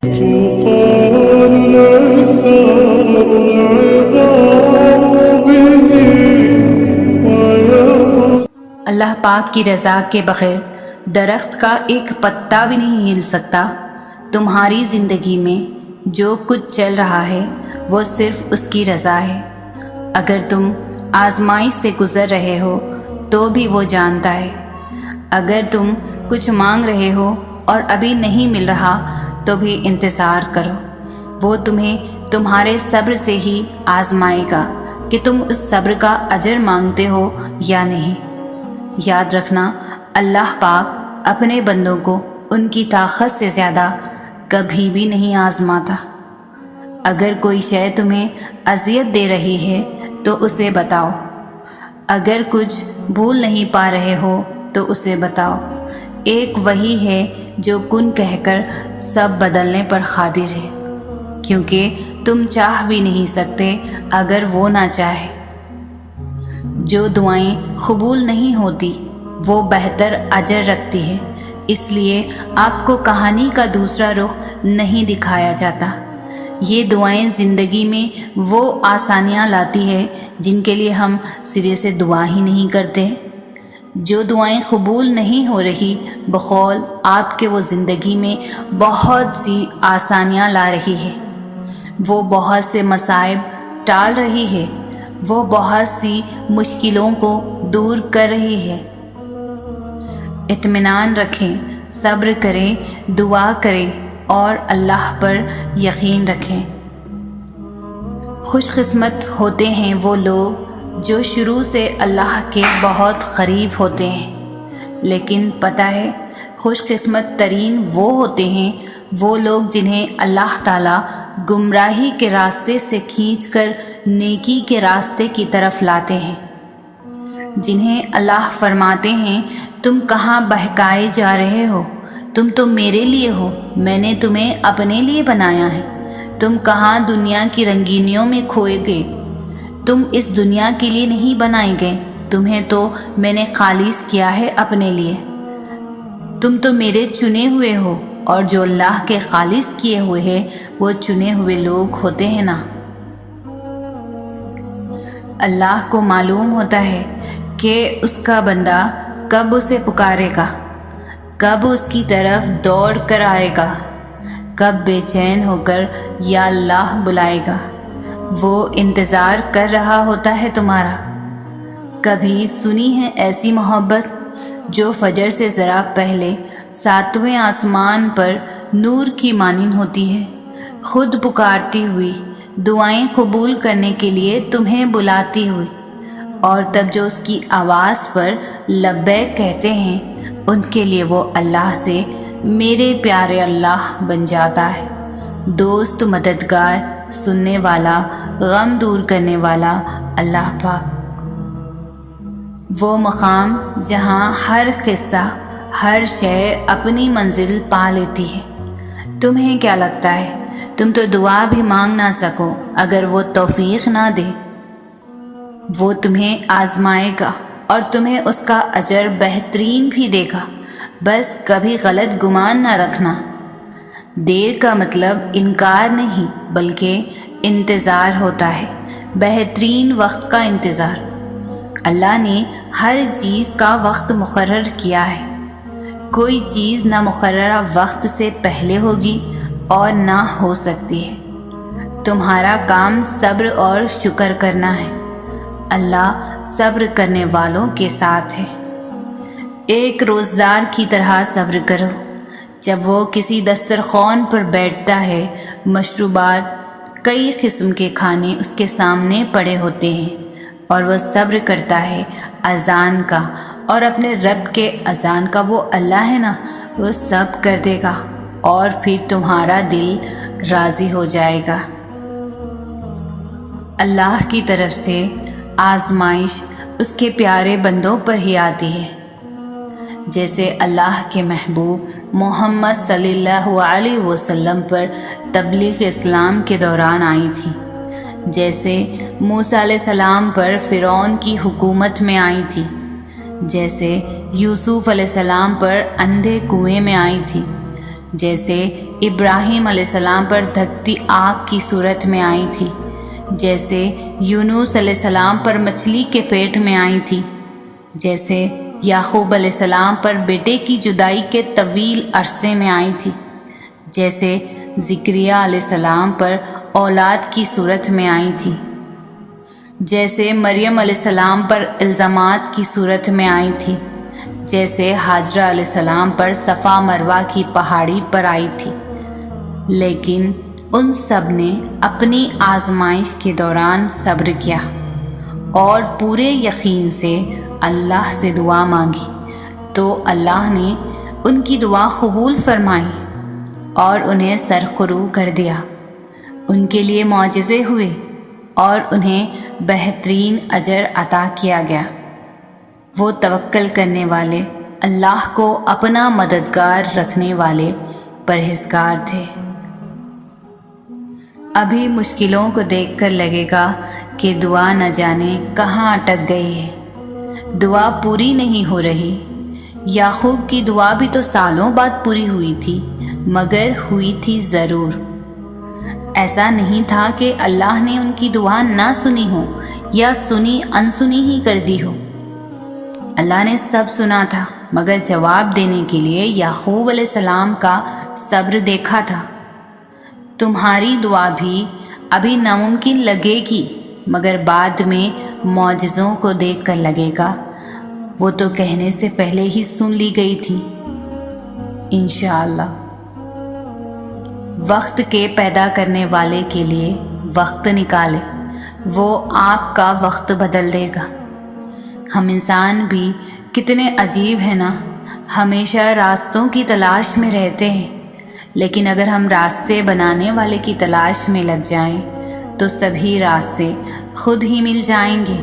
اللہ پاک کی رضا کے بغیر درخت کا ایک پتا بھی نہیں ہل سکتا۔ تمہاری زندگی میں جو کچھ چل رہا ہے وہ صرف اس کی رضا ہے۔ اگر تم آزمائش سے گزر رہے ہو تو بھی وہ جانتا ہے۔ اگر تم کچھ مانگ رہے ہو اور ابھی نہیں مل رہا تو بھی انتظار کرو، وہ تمہیں تمہارے صبر سے ہی آزمائے گا کہ تم اس صبر کا اجر مانگتے ہو یا نہیں۔ یاد رکھنا، اللہ پاک اپنے بندوں کو ان کی طاقت سے زیادہ کبھی بھی نہیں آزماتا۔ اگر کوئی شے تمہیں اذیت دے رہی ہے تو اسے بتاؤ، اگر کچھ بھول نہیں پا رہے ہو تو اسے بتاؤ۔ ایک وہی ہے جو کن کہہ کر سب بدلنے پر قادر ہے، کیونکہ تم چاہ بھی نہیں سکتے اگر وہ نہ چاہے۔ جو دعائیں قبول نہیں ہوتی وہ بہتر اجر رکھتی ہے، اس لیے آپ کو کہانی کا دوسرا رخ نہیں دکھایا جاتا۔ یہ دعائیں زندگی میں وہ آسانیاں لاتی ہے جن کے لیے ہم سرے سے دعا ہی نہیں کرتے۔ جو دعائیں قبول نہیں ہو رہی بقول آپ کے، وہ زندگی میں بہت سی آسانیاں لا رہی ہے، وہ بہت سے مصائب ٹال رہی ہے، وہ بہت سی مشکلوں کو دور کر رہی ہے۔ اطمینان رکھیں، صبر کریں، دعا کریں اور اللہ پر یقین رکھیں۔ خوش قسمت ہوتے ہیں وہ لوگ جو شروع سے اللہ کے بہت قریب ہوتے ہیں، لیکن پتہ ہے خوش قسمت ترین وہ ہوتے ہیں وہ لوگ جنہیں اللہ تعالیٰ گمراہی کے راستے سے کھینچ کر نیکی کے راستے کی طرف لاتے ہیں، جنہیں اللہ فرماتے ہیں تم کہاں بہکائے جا رہے ہو، تم تو میرے لیے ہو، میں نے تمہیں اپنے لیے بنایا ہے، تم کہاں دنیا کی رنگینیوں میں کھوئے گئے، تم اس دنیا کے لیے نہیں بنائے گئے، تمہیں تو میں نے خالص کیا ہے اپنے لیے، تم تو میرے چنے ہوئے ہو، اور جو اللہ کے خالص کیے ہوئے ہیں وہ چنے ہوئے لوگ ہوتے ہیں نا۔ اللہ کو معلوم ہوتا ہے کہ اس کا بندہ کب اسے پکارے گا، کب اس کی طرف دوڑ کر آئے گا، کب بے چین ہو کر یا اللہ بلائے گا۔ وہ انتظار کر رہا ہوتا ہے تمہارا۔ کبھی سنی ہے ایسی محبت جو فجر سے ذرا پہلے ساتویں آسمان پر نور کی مانند ہوتی ہے، خود پکارتی ہوئی، دعائیں قبول کرنے کے لیے تمہیں بلاتی ہوئی، اور تب جو اس کی آواز پر لبیک کہتے ہیں ان کے لیے وہ اللہ سے میرے پیارے اللہ بن جاتا ہے، دوست، مددگار، سننے والا، غم دور کرنے والا اللہ پاک۔ وہ مقام جہاں ہر قصہ، ہر شے اپنی منزل پا لیتی ہے۔ تمہیں کیا لگتا ہے تم تو دعا بھی مانگ نہ سکو اگر وہ توفیق نہ دے؟ وہ تمہیں آزمائے گا اور تمہیں اس کا اجر بہترین بھی دے گا، بس کبھی غلط گمان نہ رکھنا۔ دیر کا مطلب انکار نہیں بلکہ انتظار ہوتا ہے، بہترین وقت کا انتظار۔ اللہ نے ہر چیز کا وقت مقرر کیا ہے، کوئی چیز نہ مقررہ وقت سے پہلے ہوگی اور نہ ہو سکتی ہے۔ تمہارا کام صبر اور شکر کرنا ہے، اللہ صبر کرنے والوں کے ساتھ ہے۔ ایک روزدار کی طرح صبر کرو، جب وہ کسی دسترخوان پر بیٹھتا ہے، مشروبات، کئی قسم کے کھانے اس کے سامنے پڑے ہوتے ہیں، اور وہ صبر کرتا ہے اذان کا، اور اپنے رب کے اذان کا، وہ اللہ ہے نا، وہ سب کر دے گا اور پھر تمہارا دل راضی ہو جائے گا۔ اللہ کی طرف سے آزمائش اس کے پیارے بندوں پر ہی آتی ہے، جیسے اللہ کے محبوب محمد صلی اللہ علیہ وسلم پر تبلیغ اسلام کے دوران آئی تھی، جیسے موسیٰ علیہ السلام پر فرعون کی حکومت میں آئی تھی، جیسے یوسف علیہ السلام پر اندھے کنویں میں آئی تھی، جیسے ابراہیم علیہ السلام پر دھکتی آگ کی صورت میں آئی تھی، جیسے یونس علیہ السلام پر مچھلی کے پیٹ میں آئی تھی، جیسے یعقوب علیہ السلام پر بیٹے کی جدائی کے طویل عرصے میں آئی تھی، جیسے زکریا علیہ السلام پر اولاد کی صورت میں آئی تھی، جیسے مریم علیہ السلام پر الزامات کی صورت میں آئی تھی، جیسے حاجرہ علیہ السلام پر صفا مروہ کی پہاڑی پر آئی تھی۔ لیکن ان سب نے اپنی آزمائش کے دوران صبر کیا اور پورے یقین سے اللہ سے دعا مانگی، تو اللہ نے ان کی دعا قبول فرمائی اور انہیں سرخرو کر دیا۔ ان کے لیے معجزے ہوئے اور انہیں بہترین اجر عطا کیا گیا۔ وہ توکل کرنے والے، اللہ کو اپنا مددگار رکھنے والے پرہیزگار تھے۔ ابھی مشکلوں کو دیکھ کر لگے گا کہ دعا نہ جانے کہاں اٹک گئی ہے، دعا پوری نہیں ہو رہی۔ یعقوب کی دعا بھی تو سالوں بعد پوری ہوئی تھی، مگر ہوئی تھی ضرور۔ ایسا نہیں تھا کہ اللہ نے ان کی دعا نہ سنی ہو یا سنی انسنی ہی کر دی ہو۔ اللہ نے سب سنا تھا، مگر جواب دینے کے لیے یعقوب علیہ السلام کا صبر دیکھا تھا۔ تمہاری دعا بھی ابھی ناممکن لگے گی، مگر بعد میں معجزوں کو دیکھ کر لگے گا وہ تو کہنے سے پہلے ہی سن لی گئی تھی۔ انشاءاللہ۔ وقت کے پیدا کرنے والے کے لیے وقت نکالے، وہ آپ کا وقت بدل دے گا۔ ہم انسان بھی کتنے عجیب ہیں نا، ہمیشہ راستوں کی تلاش میں رہتے ہیں، لیکن اگر ہم راستے بنانے والے کی تلاش میں لگ جائیں تو سبھی راستے خود ہی مل جائیں گے،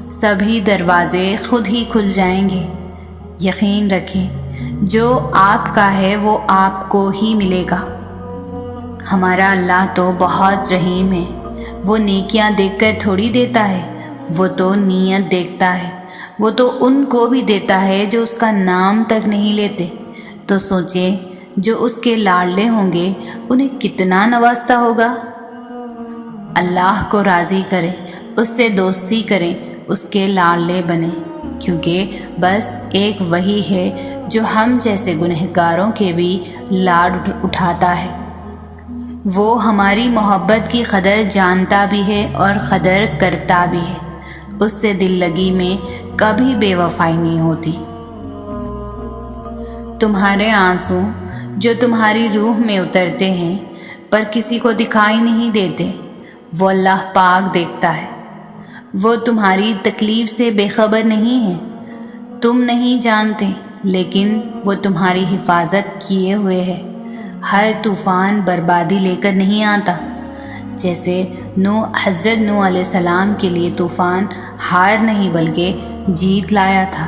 سبھی دروازے خود ہی کھل جائیں گے۔ یقین رکھیں، جو آپ کا ہے وہ آپ کو ہی ملے گا۔ ہمارا اللہ تو بہت رحیم ہے، وہ نیکیاں دیکھ کر تھوڑی دیتا ہے، وہ تو نیت دیکھتا ہے، وہ تو ان کو بھی دیتا ہے جو اس کا نام تک نہیں لیتے۔ تو سوچیں، جو اس کے لاڈلے ہوں گے انہیں کتنا نوازتا ہوگا۔ اللہ کو راضی کریں، اس سے دوستی کریں، اس کے لاڈلے بنیں، کیونکہ بس ایک وہی ہے جو ہم جیسے گنہگاروں کے بھی لاڈ اٹھاتا ہے۔ وہ ہماری محبت کی قدر جانتا بھی ہے اور قدر کرتا بھی ہے، اس سے دل لگی میں کبھی بے وفائی نہیں ہوتی۔ تمہارے آنسو جو تمہاری روح میں اترتے ہیں پر کسی کو دکھائی نہیں دیتے، وہ اللہ پاک دیکھتا ہے۔ وہ تمہاری تکلیف سے بے خبر نہیں ہے، تم نہیں جانتے، لیکن وہ تمہاری حفاظت کیے ہوئے ہے۔ ہر طوفان بربادی لے کر نہیں آتا۔ جیسے حضرت نوح علیہ السلام کے لیے طوفان ہار نہیں بلکہ جیت لایا تھا،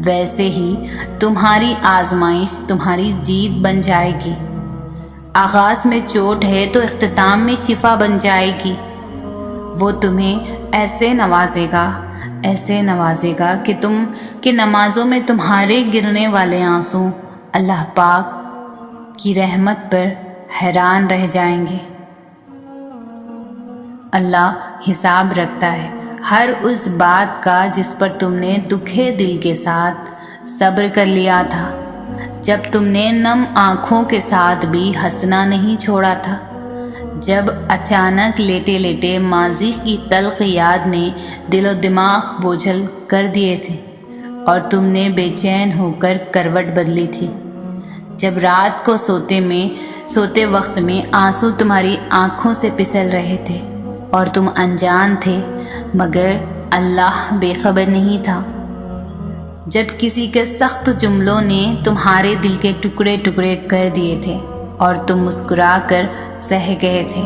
ویسے ہی تمہاری آزمائش تمہاری جیت بن جائے گی۔ آغاز میں چوٹ ہے تو اختتام میں شفا بن جائے گی۔ وہ تمہیں ایسے نوازے گا کہ نمازوں میں تمہارے گرنے والے آنسو اللہ پاک کی رحمت پر حیران رہ جائیں گے۔ اللہ حساب رکھتا ہے ہر اس بات کا جس پر تم نے دکھے دل کے ساتھ صبر کر لیا تھا، جب تم نے نم آنکھوں کے ساتھ بھی ہنسنا نہیں چھوڑا تھا، جب اچانک لیٹے لیٹے ماضی کی تلخ یاد نے دل و دماغ بوجھل کر دیے تھے اور تم نے بے چین ہو کر کروٹ بدلی تھی، جب رات کو سوتے وقت میں آنسو تمہاری آنکھوں سے پسل رہے تھے اور تم انجان تھے، مگر اللہ بے خبر نہیں تھا، جب کسی کے سخت جملوں نے تمہارے دل کے ٹکڑے ٹکڑے کر دیے تھے اور تم مسکرا کر سہ گئے تھے،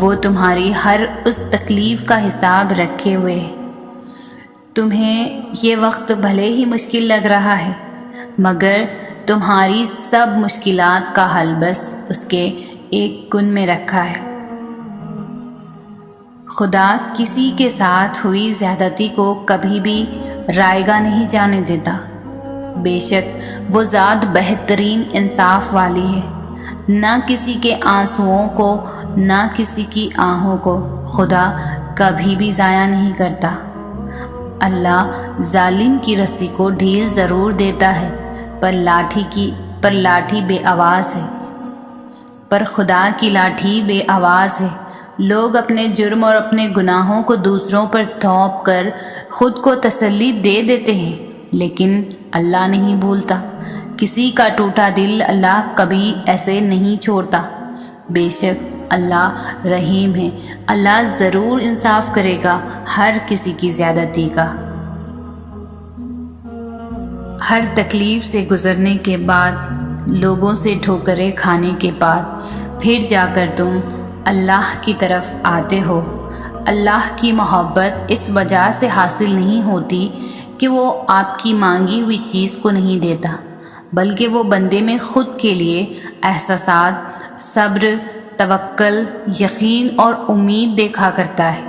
وہ تمہاری ہر اس تکلیف کا حساب رکھے ہوئے ہے۔ تمہیں یہ وقت بھلے ہی مشکل لگ رہا ہے، مگر تمہاری سب مشکلات کا حل بس اس کے ایک کن میں رکھا ہے۔ خدا کسی کے ساتھ ہوئی زیادتی کو کبھی بھی رائیگاں نہیں جانے دیتا۔ بے شک وہ ذات بہترین انصاف والی ہے، نہ کسی کے آنسوؤں کو نہ کسی کی آہوں کو خدا کبھی بھی ضائع نہیں کرتا۔ اللہ ظالم کی رسی کو ڈھیل ضرور دیتا ہے، پر لاٹھی بے آواز ہے، پر خدا کی لاٹھی بے آواز ہے۔ لوگ اپنے جرم اور اپنے گناہوں کو دوسروں پر تھوپ کر خود کو تسلی دے دیتے ہیں، لیکن اللہ نہیں بھولتا۔ کسی کا ٹوٹا دل اللہ کبھی ایسے نہیں چھوڑتا۔ بے شک اللہ رحیم ہے، اللہ ضرور انصاف کرے گا ہر کسی کی زیادتی کا۔ ہر تکلیف سے گزرنے کے بعد، لوگوں سے ٹھوکریں کھانے کے بعد، پھر جا کر تم اللہ کی طرف آتے ہو۔ اللہ کی محبت اس وجہ سے حاصل نہیں ہوتی کہ وہ آپ کی مانگی ہوئی چیز کو نہیں دیتا، بلکہ وہ بندے میں خود کے لیے احساسات، صبر، توکل، یقین اور امید دیکھا کرتا ہے۔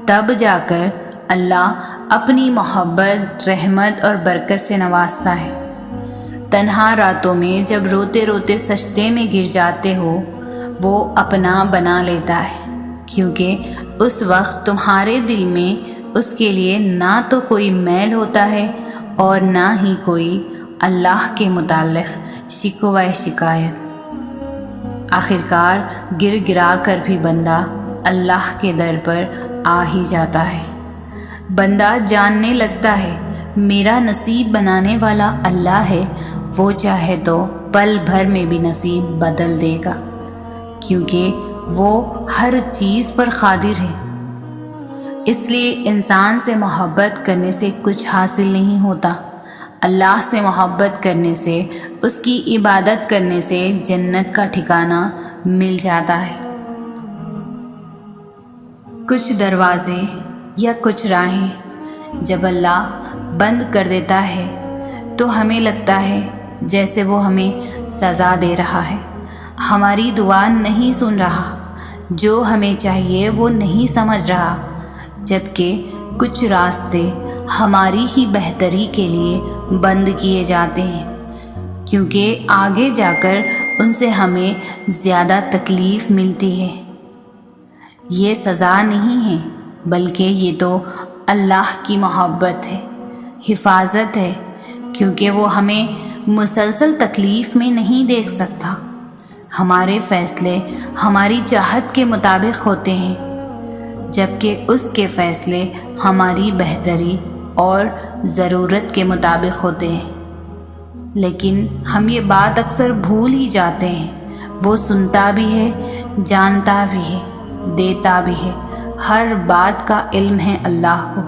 تب جا کر اللہ اپنی محبت، رحمت اور برکت سے نوازتا ہے۔ تنہا راتوں میں جب روتے روتے سجدے میں گر جاتے ہو، وہ اپنا بنا لیتا ہے، کیونکہ اس وقت تمہارے دل میں اس کے لیے نہ تو کوئی میل ہوتا ہے اور نہ ہی کوئی اللہ کے متعلق شکوہ شکایت۔ آخرکار گر گرا کر بھی بندہ اللہ کے در پر آ ہی جاتا ہے۔ بندہ جاننے لگتا ہے میرا نصیب بنانے والا اللہ ہے، وہ چاہے تو پل بھر میں بھی نصیب بدل دے گا، کیونکہ وہ ہر چیز پر قادر ہے۔ اس لیے انسان سے محبت کرنے سے کچھ حاصل نہیں ہوتا، اللہ سے محبت کرنے سے، اس کی عبادت کرنے سے جنت کا ٹھکانہ مل جاتا ہے۔ کچھ دروازے یا کچھ راہیں جب اللہ بند کر دیتا ہے تو ہمیں لگتا ہے جیسے وہ ہمیں سزا دے رہا ہے، ہماری دعا نہیں سن رہا، جو ہمیں چاہیے وہ نہیں سمجھ رہا، جبکہ کچھ راستے ہماری ہی بہتری کے لیے بند کیے جاتے ہیں، کیونکہ آگے جا کر ان سے ہمیں زیادہ تکلیف ملتی ہے۔ یہ سزا نہیں ہے، بلکہ یہ تو اللہ کی محبت ہے، حفاظت ہے، کیونکہ وہ ہمیں مسلسل تکلیف میں نہیں دیکھ سکتا۔ ہمارے فیصلے ہماری چاہت کے مطابق ہوتے ہیں، جبکہ اس کے فیصلے ہماری بہتری اور ضرورت کے مطابق ہوتے ہیں۔ لیکن ہم یہ بات اکثر بھول ہی جاتے ہیں، وہ سنتا بھی ہے، جانتا بھی ہے، دیتا بھی ہے، ہر بات کا علم ہے اللہ کو،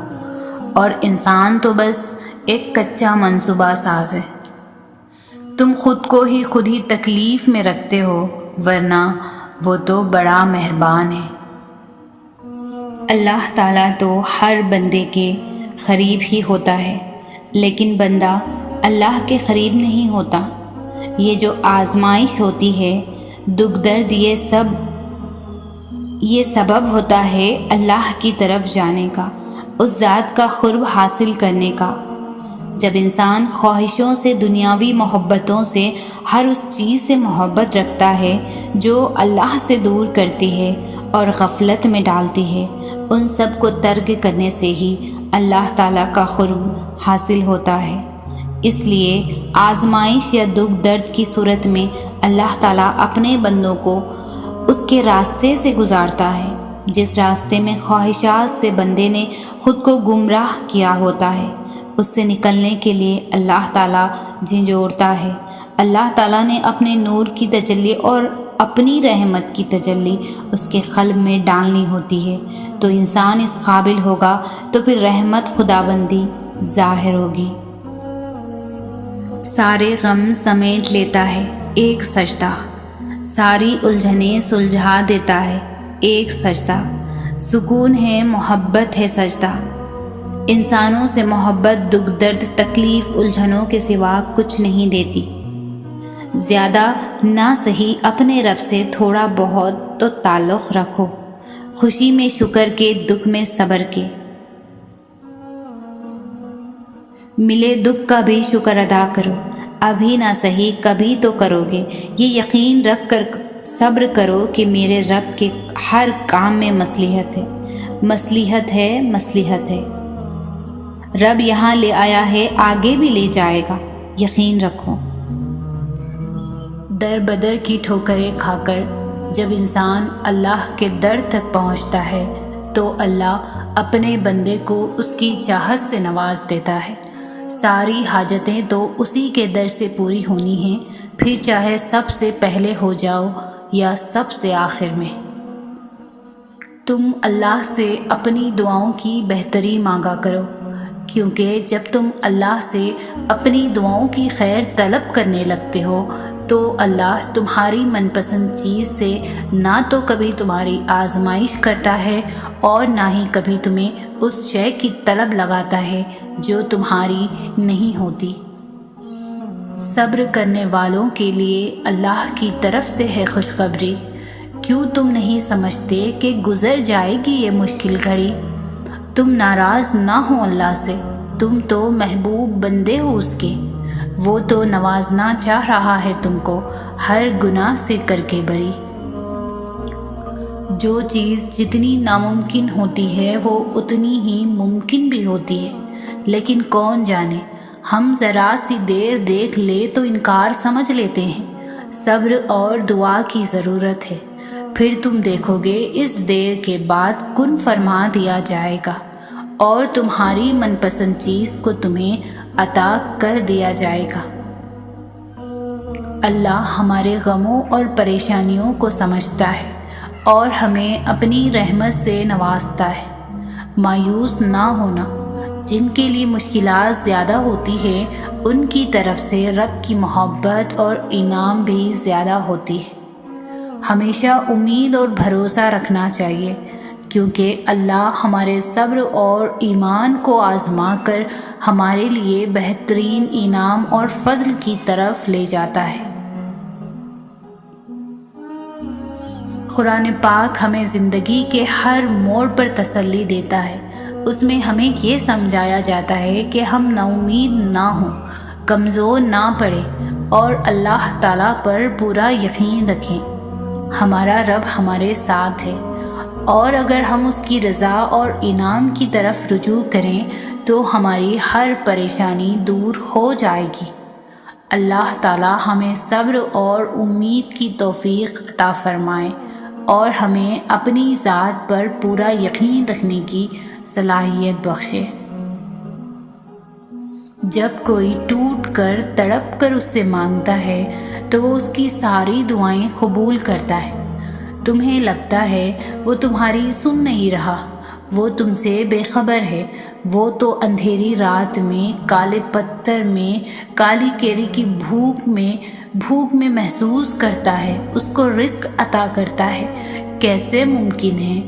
اور انسان تو بس ایک کچا منصوبہ ساز ہے۔ تم خود ہی تکلیف میں رکھتے ہو، ورنہ وہ تو بڑا مہربان ہے۔ اللہ تعالیٰ تو ہر بندے کے قریب ہی ہوتا ہے، لیکن بندہ اللہ کے قریب نہیں ہوتا۔ یہ جو آزمائش ہوتی ہے، دکھ درد، یہ سبب ہوتا ہے اللہ کی طرف جانے کا، اس ذات کا قرب حاصل کرنے کا۔ جب انسان خواہشوں سے، دنیاوی محبتوں سے، ہر اس چیز سے محبت رکھتا ہے جو اللہ سے دور کرتی ہے اور غفلت میں ڈالتی ہے، ان سب کو ترک کرنے سے ہی اللہ تعالیٰ کا قرب حاصل ہوتا ہے۔ اس لیے آزمائش یا دکھ درد کی صورت میں اللہ تعالیٰ اپنے بندوں کو اس کے راستے سے گزارتا ہے، جس راستے میں خواہشات سے بندے نے خود کو گمراہ کیا ہوتا ہے، اس سے نکلنے کے لیے اللہ تعالیٰ جھنجھوڑتا ہے۔ اللہ تعالیٰ نے اپنے نور کی تجلی اور اپنی رحمت کی تجلی اس کے قلب میں ڈالنی ہوتی ہے، تو انسان اس قابل ہوگا، تو پھر رحمت خداوندی ظاہر ہوگی۔ سارے غم سمیٹ لیتا ہے ایک سجدہ، ساری الجھنیں سلجھا دیتا ہے ایک سجدہ، سکون ہے، محبت ہے سجدہ۔ انسانوں سے محبت دکھ درد، تکلیف، الجھنوں کے سوا کچھ نہیں دیتی۔ زیادہ نہ سہی اپنے رب سے تھوڑا بہت تو تعلق رکھو، خوشی میں شکر کے، دکھ میں صبر کے۔ ملے دکھ کا بھی شکر ادا کرو، ابھی نہ سہی کبھی تو کروگے۔ یہ یقین رکھ کر صبر کرو کہ میرے رب کے ہر کام میں مصلحت ہے، مصلحت ہے، مصلحت ہے۔ رب یہاں لے آیا ہے، آگے بھی لے جائے گا، یقین رکھو۔ در بدر کی ٹھوکریں کھا کر جب انسان اللہ کے در تک پہنچتا ہے تو اللہ اپنے بندے کو اس کی چاہت سے نواز دیتا ہے۔ ساری حاجتیں تو اسی کے در سے پوری ہونی ہیں، پھر چاہے سب سے پہلے ہو جاؤ یا سب سے آخر میں۔ تم اللہ سے اپنی دعاؤں کی بہتری مانگا کرو، کیونکہ جب تم اللہ سے اپنی دعاؤں کی خیر طلب کرنے لگتے ہو تو اللہ تمہاری من پسند چیز سے نہ تو کبھی تمہاری آزمائش کرتا ہے اور نہ ہی کبھی تمہیں اس شے کی طلب لگاتا ہے جو تمہاری نہیں ہوتی۔ صبر کرنے والوں کے لیے اللہ کی طرف سے ہے خوشخبری۔ کیوں تم نہیں سمجھتے کہ گزر جائے گی یہ مشکل گھڑی؟ تم ناراض نہ ہو اللہ سے، تم تو محبوب بندے ہو اس کے، وہ تو نوازنا چاہ رہا ہے تم کو ہر گناہ سے کر کے بری۔ جو چیز جتنی ناممکن ہوتی ہے وہ اتنی ہی ممکن بھی ہوتی ہے، لیکن کون جانے ہم ذرا سی دیر دیکھ لے تو انکار سمجھ لیتے ہیں۔ صبر اور دعا کی ضرورت ہے، پھر تم دیکھو گے اس دیر کے بعد کن فرما دیا جائے گا اور تمہاری من پسند چیز کو تمہیں عطا کر دیا جائے گا۔ اللہ ہمارے غموں اور پریشانیوں کو سمجھتا ہے اور ہمیں اپنی رحمت سے نوازتا ہے۔ مایوس نہ ہونا، جن کے لیے مشکلات زیادہ ہوتی ہے ان کی طرف سے رب کی محبت اور انعام بھی زیادہ ہوتی ہے۔ ہمیشہ امید اور بھروسہ رکھنا چاہیے، کیونکہ اللہ ہمارے صبر اور ایمان کو آزما کر ہمارے لیے بہترین انعام اور فضل کی طرف لے جاتا ہے۔ قرآن پاک ہمیں زندگی کے ہر موڑ پر تسلی دیتا ہے۔ اس میں ہمیں یہ سمجھایا جاتا ہے کہ ہم نا امید نہ ہوں، کمزور نہ پڑیں اور اللہ تعالیٰ پر پورا یقین رکھیں۔ ہمارا رب ہمارے ساتھ ہے اور اگر ہم اس کی رضا اور انعام کی طرف رجوع کریں تو ہماری ہر پریشانی دور ہو جائے گی۔ اللہ تعالیٰ ہمیں صبر اور امید کی توفیق عطا فرمائے اور ہمیں اپنی ذات پر پورا یقین رکھنے کی صلاحیت بخشے۔ جب کوئی ٹوٹ کر تڑپ کر اس سے مانگتا ہے تو وہ اس کی ساری دعائیں قبول کرتا ہے۔ تمہیں لگتا ہے وہ تمہاری سن نہیں رہا، وہ تم سے بے خبر ہے، وہ تو اندھیری رات میں، کالے پتھر میں، کالی کیری کی بھوک میں محسوس کرتا ہے، اس کو رزق عطا کرتا ہے۔ کیسے ممکن ہے؟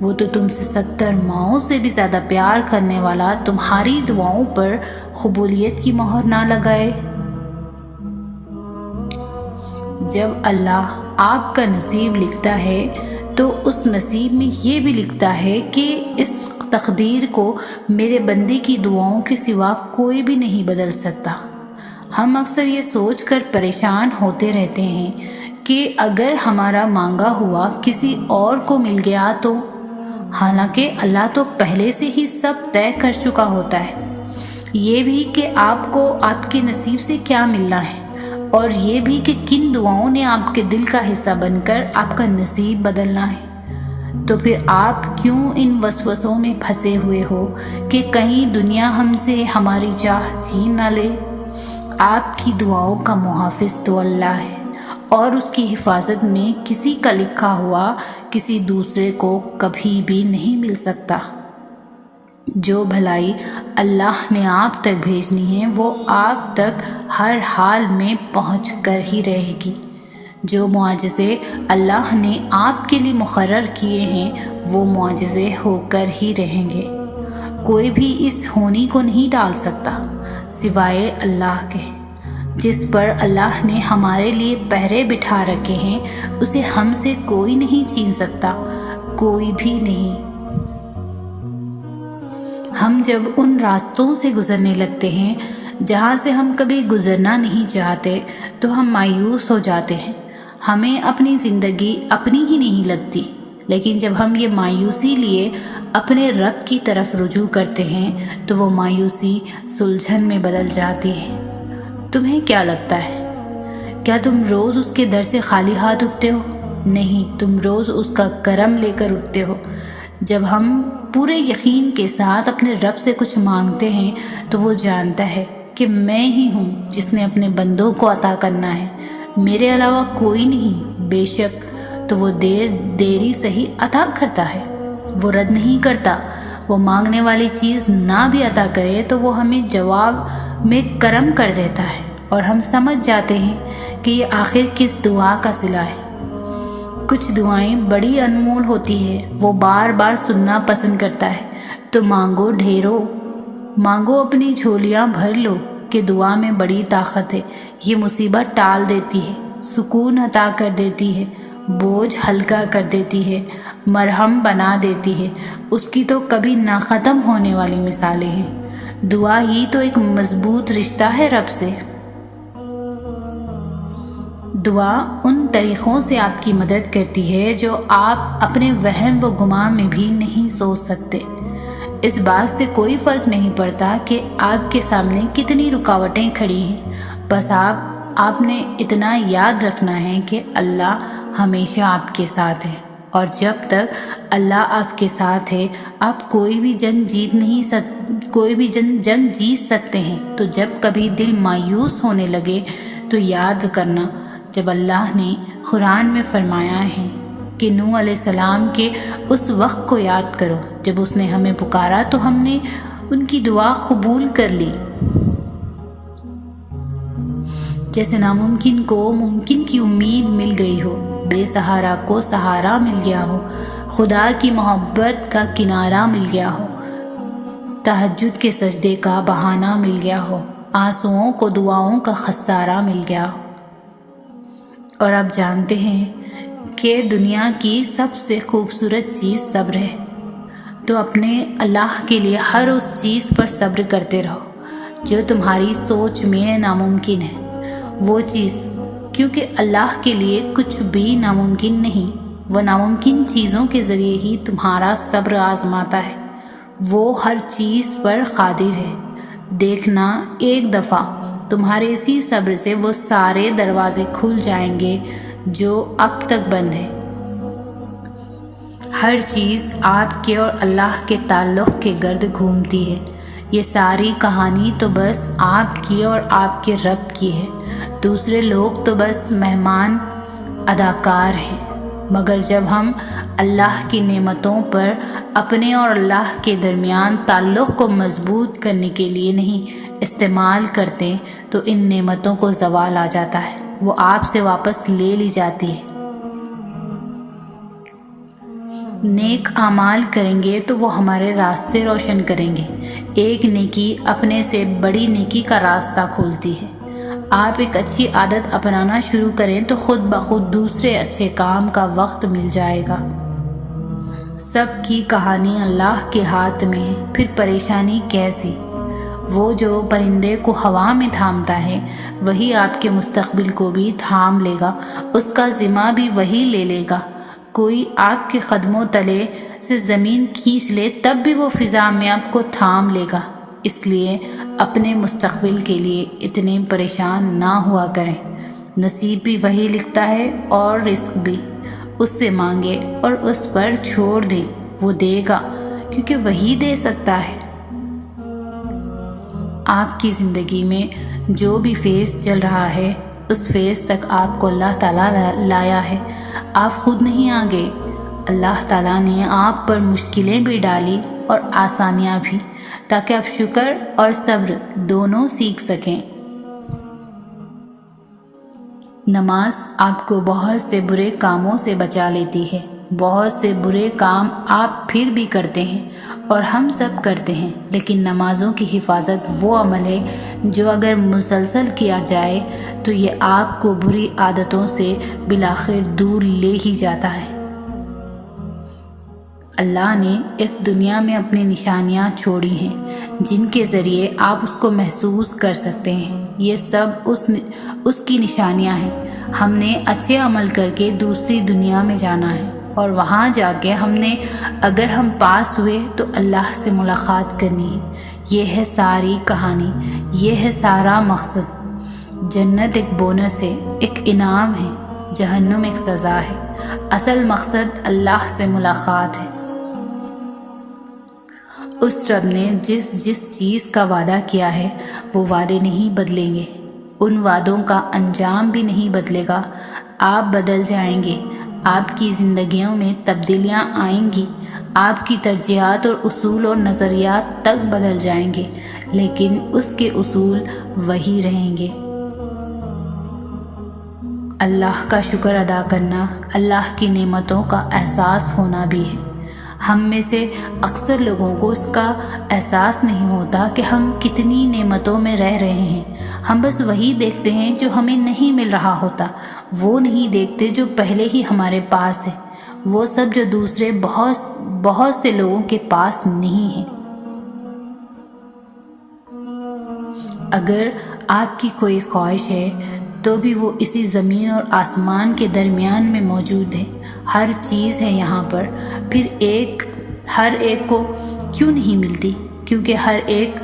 وہ تو تم سے 70 ماؤں سے بھی زیادہ پیار کرنے والا تمہاری دعاؤں پر قبولیت کی مہر نہ لگائے؟ جب اللہ آپ کا نصیب لکھتا ہے تو اس نصیب میں یہ بھی لکھتا ہے کہ اس تقدیر کو میرے بندے کی دعاؤں کے سوا کوئی بھی نہیں بدل سکتا۔ ہم اکثر یہ سوچ کر پریشان ہوتے رہتے ہیں کہ اگر ہمارا مانگا ہوا کسی اور کو مل گیا تو، حالانکہ اللہ تو پہلے سے ہی سب طے کر چکا ہوتا ہے، یہ بھی کہ آپ کو آپ کے نصیب سے کیا ملنا ہے، اور یہ بھی کہ کن دعاؤں نے آپ کے دل کا حصہ بن کر آپ کا نصیب بدلنا ہے۔ تو پھر آپ کیوں ان وسوسوں میں پھنسے ہوئے ہو کہ کہیں دنیا ہم سے ہماری چاہ چھین نہ لے؟ آپ کی دعاؤں کا محافظ تو اللہ ہے، اور اس کی حفاظت میں کسی کا لکھا ہوا کسی دوسرے کو کبھی بھی نہیں مل سکتا۔ جو بھلائی اللہ نے آپ تک بھیجنی ہے وہ آپ تک ہر حال میں پہنچ کر ہی رہے گی۔ جو معجزے اللہ نے آپ کے لیے مقرر کیے ہیں وہ معجزے ہو کر ہی رہیں گے۔ کوئی بھی اس ہونی کو نہیں ڈال سکتا سوائے اللہ کے۔ جس پر اللہ نے ہمارے لیے پہرے بٹھا رکھے ہیں اسے ہم سے کوئی نہیں چھین سکتا، کوئی بھی نہیں۔ ہم جب ان راستوں سے گزرنے لگتے ہیں جہاں سے ہم کبھی گزرنا نہیں چاہتے تو ہم مایوس ہو جاتے ہیں، ہمیں اپنی زندگی اپنی ہی نہیں لگتی۔ لیکن جب ہم یہ مایوسی لیے اپنے رب کی طرف رجوع کرتے ہیں تو وہ مایوسی سلجھن میں بدل جاتی ہے۔ تمہیں کیا لگتا ہے؟ کیا تم روز اس کے در سے خالی ہاتھ اٹھتے ہو؟ نہیں، تم روز اس کا کرم لے کر اٹھتے ہو۔ جب ہم پورے یقین کے ساتھ اپنے رب سے کچھ مانگتے ہیں تو وہ جانتا ہے کہ میں ہی ہوں جس نے اپنے بندوں کو عطا کرنا ہے، میرے علاوہ کوئی نہیں۔ بے شک تو وہ دیری صحیح عطا کرتا ہے، وہ رد نہیں کرتا۔ وہ مانگنے والی چیز نہ بھی عطا کرے تو وہ ہمیں جواب میں کرم کر دیتا ہے، اور ہم سمجھ جاتے ہیں کہ یہ آخر کس دعا کا صلہ ہے۔ کچھ دعائیں بڑی انمول ہوتی ہیں، وہ بار بار سننا پسند کرتا ہے۔ تو مانگو ڈھیروں، مانگو اپنی جھولیاں بھر لو، کہ دعا میں بڑی طاقت ہے۔ یہ مصیبت ٹال دیتی ہے، سکون عطا کر دیتی ہے، بوجھ ہلکا کر دیتی ہے، مرہم بنا دیتی ہے۔ اس کی تو کبھی نہ ختم ہونے والی مثالیں ہیں۔ دعا ہی تو ایک مضبوط رشتہ ہے رب سے۔ دعا ان طریقوں سے آپ کی مدد کرتی ہے جو آپ اپنے وہم و گمان میں بھی نہیں سوچ سکتے۔ اس بات سے کوئی فرق نہیں پڑتا کہ آپ کے سامنے کتنی رکاوٹیں کھڑی ہیں، بس آپ نے اتنا یاد رکھنا ہے کہ اللہ ہمیشہ آپ کے ساتھ ہے، اور جب تک اللہ آپ کے ساتھ ہے آپ کوئی بھی جنگ جیت سکتے ہیں۔ تو جب کبھی دل مایوس ہونے لگے تو یاد کرنا، جب اللہ نے قرآن میں فرمایا ہے کہ نوح علیہ السلام کے اس وقت کو یاد کرو جب اس نے ہمیں پکارا تو ہم نے ان کی دعا قبول کر لی۔ جیسے ناممکن کو ممکن کی امید مل گئی ہو، بے سہارا کو سہارا مل گیا ہو، خدا کی محبت کا کنارہ مل گیا ہو، تہجد کے سجدے کا بہانہ مل گیا ہو، آنسوؤں کو دعاؤں کا خسارہ مل گیا ہو۔ اور آپ جانتے ہیں کہ دنیا کی سب سے خوبصورت چیز صبر ہے، تو اپنے اللہ کے لیے ہر اس چیز پر صبر کرتے رہو جو تمہاری سوچ میں ناممکن ہے۔ وہ چیز، کیونکہ اللہ کے لیے کچھ بھی ناممکن نہیں، وہ ناممکن چیزوں کے ذریعے ہی تمہارا صبر آزماتا ہے۔ وہ ہر چیز پر قادر ہے۔ دیکھنا ایک دفعہ تمہارے اسی صبر سے وہ سارے دروازے کھل جائیں گے جو اب تک بند ہیں۔ ہر چیز آپ کے اور اللہ کے تعلق کے گرد گھومتی ہے۔ یہ ساری کہانی تو بس آپ کی اور آپ کے رب کی ہے، دوسرے لوگ تو بس مہمان اداکار ہیں۔ مگر جب ہم اللہ کی نعمتوں پر اپنے اور اللہ کے درمیان تعلق کو مضبوط کرنے کے لیے نہیں استعمال کرتے تو ان نعمتوں کو زوال آ جاتا ہے، وہ آپ سے واپس لے لی جاتی ہے۔ نیک اعمال کریں گے تو وہ ہمارے راستے روشن کریں گے۔ ایک نیکی اپنے سے بڑی نیکی کا راستہ کھولتی ہے۔ آپ ایک اچھی عادت اپنانا شروع کریں تو خود بخود دوسرے اچھے کام کا وقت مل جائے گا۔ سب کی کہانی اللہ کے ہاتھ میں ہے، پھر پریشانی کیسی؟ وہ جو پرندے کو ہوا میں تھامتا ہے وہی آپ کے مستقبل کو بھی تھام لے گا، اس کا ذمہ بھی وہی لے لے گا۔ کوئی آپ کے قدموں تلے سے زمین کھینچ لے تب بھی وہ فضا میں آپ کو تھام لے گا۔ اس لیے اپنے مستقبل کے لیے اتنے پریشان نہ ہوا کریں۔ نصیب بھی وہی لکھتا ہے اور رزق بھی۔ اس سے مانگے اور اس پر چھوڑ دیں، وہ دے گا کیونکہ وہی دے سکتا ہے۔ آپ کی زندگی میں جو بھی فیز چل رہا ہے اس فیز تک آپ کو اللہ تعالیٰ لایا ہے، آپ خود نہیں آگے۔ اللہ تعالیٰ نے آپ پر مشکلیں بھی ڈالی اور آسانیاں بھی، تاکہ آپ شکر اور صبر دونوں سیکھ سکیں۔ نماز آپ کو بہت سے برے کاموں سے بچا لیتی ہے۔ بہت سے برے کام آپ پھر بھی کرتے ہیں اور ہم سب کرتے ہیں، لیکن نمازوں کی حفاظت وہ عمل ہے جو اگر مسلسل کیا جائے تو یہ آپ کو بری عادتوں سے بالآخر دور لے ہی جاتا ہے۔ اللہ نے اس دنیا میں اپنی نشانیاں چھوڑی ہیں جن کے ذریعے آپ اس کو محسوس کر سکتے ہیں۔ یہ سب اس کی نشانیاں ہیں۔ ہم نے اچھے عمل کر کے دوسری دنیا میں جانا ہے، اور وہاں جا کے اگر ہم پاس ہوئے تو اللہ سے ملاقات کرنی ہے۔ یہ ہے ساری کہانی، یہ ہے سارا مقصد۔ جنت ایک بونس ہے، ایک انعام ہے، جہنم ایک سزا ہے۔ اصل مقصد اللہ سے ملاقات ہے۔ اس رب نے جس چیز کا وعدہ کیا ہے وہ وعدے نہیں بدلیں گے، ان وعدوں کا انجام بھی نہیں بدلے گا۔ آپ بدل جائیں گے، آپ کی زندگیوں میں تبدیلیاں آئیں گی، آپ کی ترجیحات اور اصول اور نظریات تک بدل جائیں گے، لیکن اس کے اصول وہی رہیں گے۔ اللہ کا شکر ادا کرنا اللہ کی نعمتوں کا احساس ہونا بھی ہے۔ ہم میں سے اکثر لوگوں کو اس کا احساس نہیں ہوتا کہ ہم کتنی نعمتوں میں رہ رہے ہیں۔ ہم بس وہی دیکھتے ہیں جو ہمیں نہیں مل رہا ہوتا، وہ نہیں دیکھتے جو پہلے ہی ہمارے پاس ہے، وہ سب جو دوسرے بہت سے لوگوں کے پاس نہیں ہے۔ اگر آپ کی کوئی خواہش ہے تو بھی وہ اسی زمین اور آسمان کے درمیان میں موجود ہے۔ ہر چیز ہے یہاں پر، پھر ہر ایک کو کیوں نہیں ملتی؟ کیونکہ ہر ایک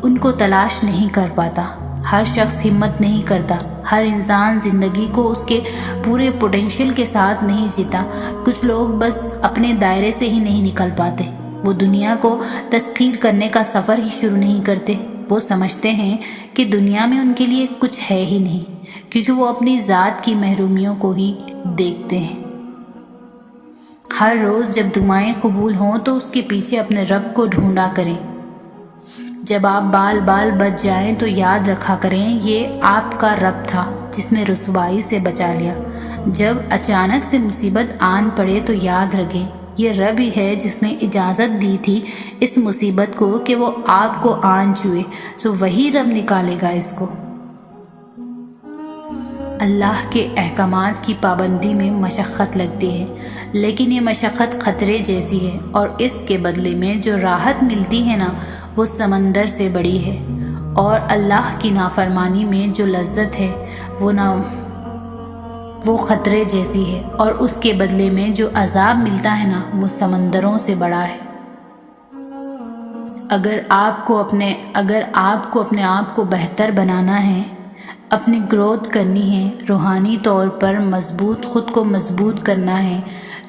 ان کو تلاش نہیں کر پاتا، ہر شخص ہمت نہیں کرتا، ہر انسان زندگی کو اس کے پورے پوٹینشیل کے ساتھ نہیں جیتا۔ کچھ لوگ بس اپنے دائرے سے ہی نہیں نکل پاتے، وہ دنیا کو تسخیر کرنے کا سفر ہی شروع نہیں کرتے۔ وہ سمجھتے ہیں کہ دنیا میں ان کے لیے کچھ ہے ہی نہیں، کیونکہ وہ اپنی ذات کی محرومیوں کو ہی دیکھتے ہیں۔ ہر روز جب دعائیں قبول ہوں تو اس کے پیچھے اپنے رب کو ڈھونڈا کریں۔ جب آپ بال بچ جائیں تو یاد رکھا کریں یہ آپ کا رب تھا جس نے رسوائی سے بچا لیا۔ جب اچانک سے مصیبت آن پڑے تو یاد رکھیں یہ رب ہی ہے جس نے اجازت دی تھی اس مصیبت کو کہ وہ آپ کو آن چھوئے، سو وہی رب نکالے گا اس کو۔ اللہ کے احکامات کی پابندی میں مشقت لگتی ہے، لیکن یہ مشقت خطرے جیسی ہے، اور اس کے بدلے میں جو راحت ملتی ہے نا وہ سمندر سے بڑی ہے۔ اور اللہ کی نافرمانی میں جو لذت ہے وہ خطرے جیسی ہے، اور اس کے بدلے میں جو عذاب ملتا ہے نا وہ سمندروں سے بڑا ہے۔ اگر آپ کو اپنے آپ کو بہتر بنانا ہے، اپنی گروتھ کرنی ہے، روحانی طور پر خود کو مضبوط کرنا ہے،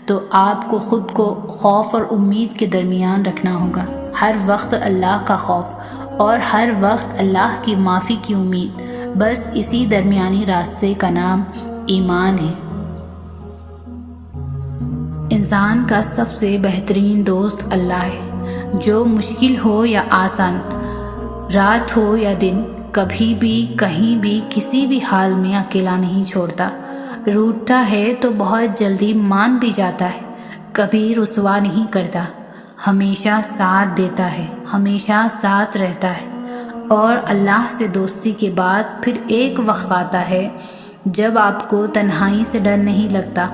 تو آپ کو خود کو خوف اور امید کے درمیان رکھنا ہوگا۔ ہر وقت اللہ کا خوف اور ہر وقت اللہ کی معافی کی امید، بس اسی درمیانی راستے کا نام ایمان ہے۔ انسان کا سب سے بہترین دوست اللہ ہے، جو مشکل ہو یا آسان، رات ہو یا دن، کبھی بھی کہیں بھی کسی بھی حال میں اکیلا نہیں چھوڑتا۔ روٹھتا ہے تو بہت جلدی مان بھی جاتا ہے، کبھی رسوا نہیں کرتا، ہمیشہ ساتھ دیتا ہے، ہمیشہ ساتھ رہتا ہے۔ اور اللہ سے دوستی کے بعد پھر ایک وقت آتا ہے جب آپ کو تنہائی سے ڈر نہیں لگتا،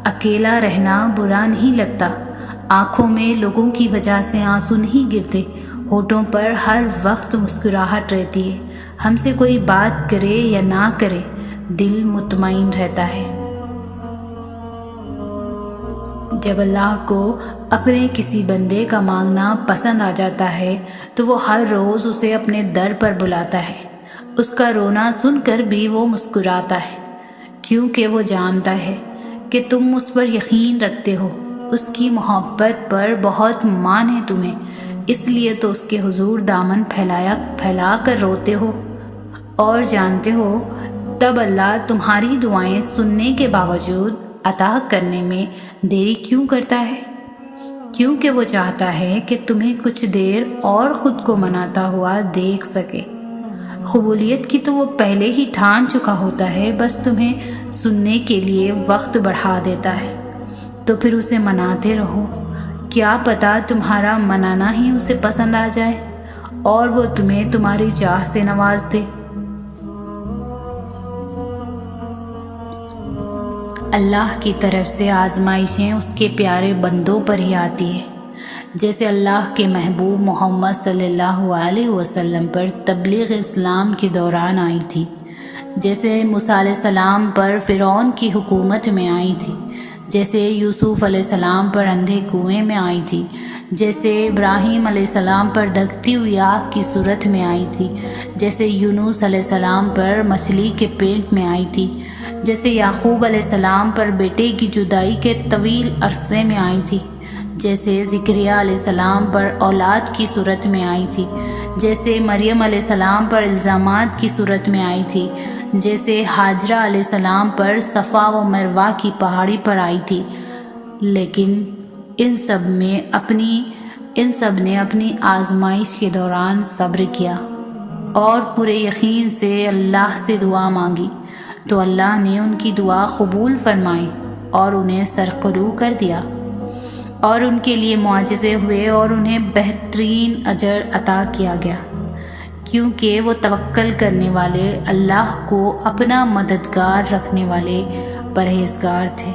اکیلا رہنا برا نہیں لگتا، آنکھوں میں لوگوں کی وجہ سے آنسو نہیں گرتے، ہونٹوں پر ہر وقت مسکراہٹ رہتی ہے، ہم سے کوئی بات کرے یا نہ کرے دل مطمئن رہتا ہے۔ جب اللہ کو اپنے کسی بندے کا مانگنا پسند آ جاتا ہے تو وہ ہر روز اسے اپنے در پر بلاتا ہے، اس کا رونا سن کر بھی وہ مسکراتا ہے، کیونکہ وہ جانتا ہے کہ تم اس پر یقین رکھتے ہو، اس کی محبت پر بہت مان ہے تمہیں، اس لیے تو اس کے حضور دامن پھیلا کر روتے ہو، اور جانتے ہو تب اللہ تمہاری دعائیں سننے کے باوجود عطا کرنے میں دیری کیوں کرتا ہے؟ کیونکہ وہ چاہتا ہے کہ تمہیں کچھ دیر اور خود کو مناتا ہوا دیکھ سکے۔ قبولیت کی تو وہ پہلے ہی ٹھان چکا ہوتا ہے، بس تمہیں سننے کے لیے وقت بڑھا دیتا ہے، تو پھر اسے مناتے رہو، کیا پتہ تمہارا منانا ہی اسے پسند آ جائے اور وہ تمہیں تمہاری چاہ سے نواز دے۔ اللہ کی طرف سے آزمائشیں اس کے پیارے بندوں پر ہی آتی ہے، جیسے اللہ کے محبوب محمد صلی اللہ علیہ وسلم پر تبلیغ اسلام کے دوران آئی تھی، جیسے موسیٰ علیہ السلام پر فرعون کی حکومت میں آئی تھی، جیسے یوسف علیہ السلام پر اندھے کنویں میں آئی تھی، جیسے ابراہیم علیہ السلام پر دھکتی ہوئی آگ کی صورت میں آئی تھی، جیسے یونس علیہ السلام پر مچھلی کے پیٹ میں آئی تھی، جیسے یعقوب علیہ السلام پر بیٹے کی جدائی کے طویل عرصے میں آئی تھی، جیسے زکریا علیہ السلام پر اولاد کی صورت میں آئی تھی، جیسے مریم علیہ السلام پر الزامات کی صورت میں آئی تھی، جیسے ہاجرہ علیہ السلام پر صفا و مروہ کی پہاڑی پر آئی تھی، لیکن ان سب نے اپنی آزمائش کے دوران صبر کیا اور پورے یقین سے اللہ سے دعا مانگی، تو اللہ نے ان کی دعا قبول فرمائی اور انہیں سرخرو کر دیا، اور ان کے لیے معجزے ہوئے اور انہیں بہترین اجر عطا کیا گیا، کیونکہ وہ توکل کرنے والے، اللہ کو اپنا مددگار رکھنے والے پرہیزگار تھے۔